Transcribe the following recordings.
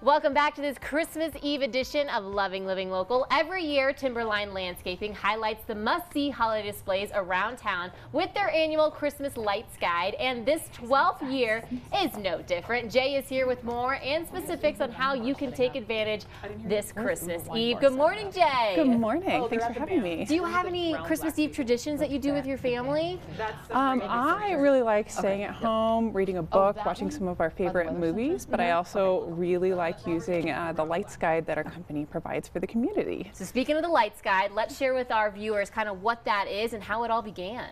Welcome back to this Christmas Eve edition of Loving Living Local. Every year, Timberline Landscaping highlights the must-see holiday displays around town with their annual Christmas Lights Guide, and this 12th year is no different. Jay is here with more and specifics on how you can take advantage this Christmas Eve. Good morning, Jay. Good morning. Thanks for having me. Do you have any Christmas Eve traditions that you do with your family? I really like staying at home, reading a book, watching some of our favorite movies, but I also really like using the Lights Guide that our company provides for the community. So speaking of the Lights Guide, let's share with our viewers kind of what that is and how it all began.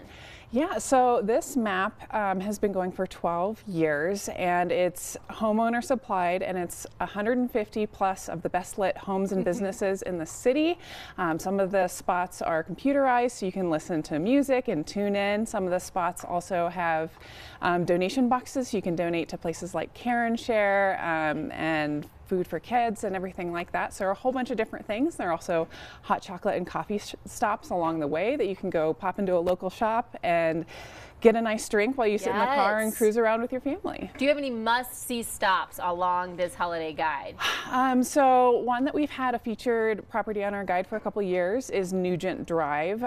Yeah, so this map has been going for 12 years, and it's homeowner supplied, and it's 150 plus of the best lit homes and businesses in the city. Some of the spots are computerized, so you can listen to music and tune in. Some of the spots also have donation boxes, so you can donate to places like Care and Share and food for kids and everything like that. So a whole bunch of different things. There are also hot chocolate and coffee stops along the way that you can go pop into a local shop and get a nice drink while you sit in the car and cruise around with your family. Do you have any must-see stops along this holiday guide? So one that we've had a featured property on our guide for a couple years is Nugent Drive.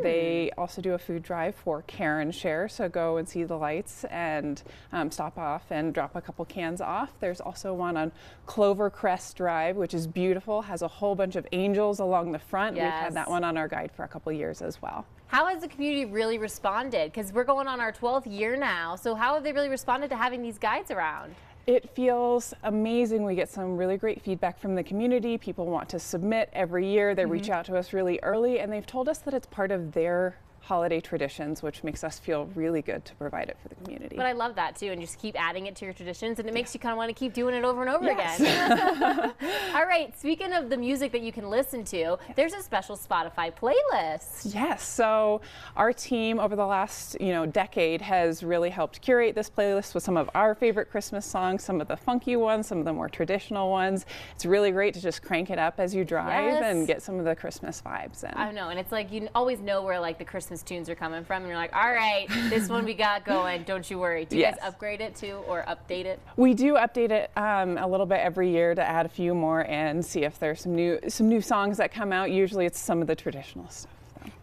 They also do a food drive for Care and Share, so go and see the lights and stop off and drop a couple cans off. There's also one on Clovercrest Drive, which is beautiful, has a whole bunch of angels along the front. We've had that one on our guide for a couple years as well. How has the community really responded? Because we're going on our 12th year now, so how have they really responded to having these guides around? It feels amazing. We get some really great feedback from the community. People want to submit every year. They reach out to us really early, and they've told us that it's part of their holiday traditions, which makes us feel really good to provide it for the community. But I love that too, and just keep adding it to your traditions, and it makes you kind of want to keep doing it over and over again. All right, speaking of the music that you can listen to, there's a special Spotify playlist. Yes, so our team over the last decade has really helped curate this playlist with some of our favorite Christmas songs, some of the funky ones, some of the more traditional ones. It's really great to just crank it up as you drive and get some of the Christmas vibes in. I know, and it's like you always know where like the Christmas tunes are coming from, and you're like, all right, this one we got going, don't you worry. Do you guys upgrade it too, or update it? We do update it a little bit every year to add a few more and see if there's some new songs that come out. Usually it's some of the traditional stuff.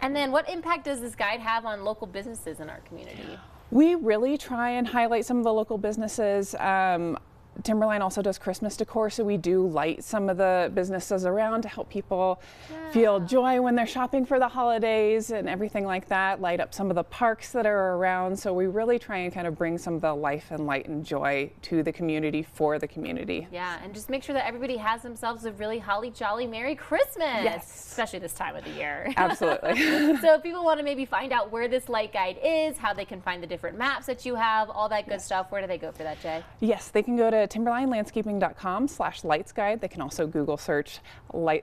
And then what impact does this guide have on local businesses in our community? We really try and highlight some of the local businesses. Timberline also does Christmas decor, so we do light some of the businesses around to help people feel joy when they're shopping for the holidays and everything like that, light up some of the parks that are around. So we really try and kind of bring some of the life and light and joy to the community for the community. Yeah, and just make sure that everybody has themselves a really holly jolly Merry Christmas. Yes. Especially this time of the year. Absolutely. So if people want to maybe find out where this light guide is, how they can find the different maps that you have, all that good stuff, where do they go for that, Jay? Yes, they can go to timberlinelandscaping.com/lightsguide. They can also Google search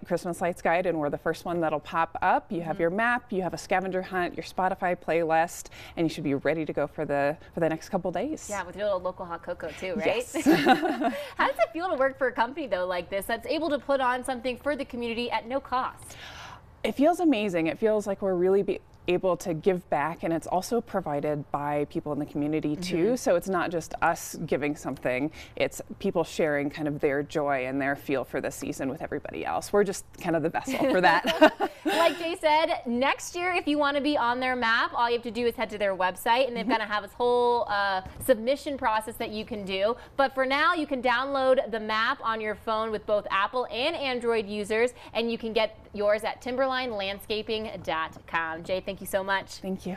Christmas Lights Guide, and we're the first one that'll pop up. You have your map, you have a scavenger hunt, your Spotify playlist, and you should be ready to go for the next couple days. Yeah, with your little local hot cocoa too, right? Yes. How does it feel to work for a company though like this that's able to put on something for the community at no cost? It feels amazing. It feels like we're really able to give back, and it's also provided by people in the community too. So it's not just us giving something, it's people sharing kind of their joy and their feel for the season with everybody else. We're just kind of the vessel for that. Like Jay said, next year if you want to be on their map, all you have to do is head to their website, and they've got to have this whole submission process that you can do. But for now, you can download the map on your phone with both Apple and Android users, and you can get yours at timberlinelandscaping.com. Jay, thank you so much. Thank you.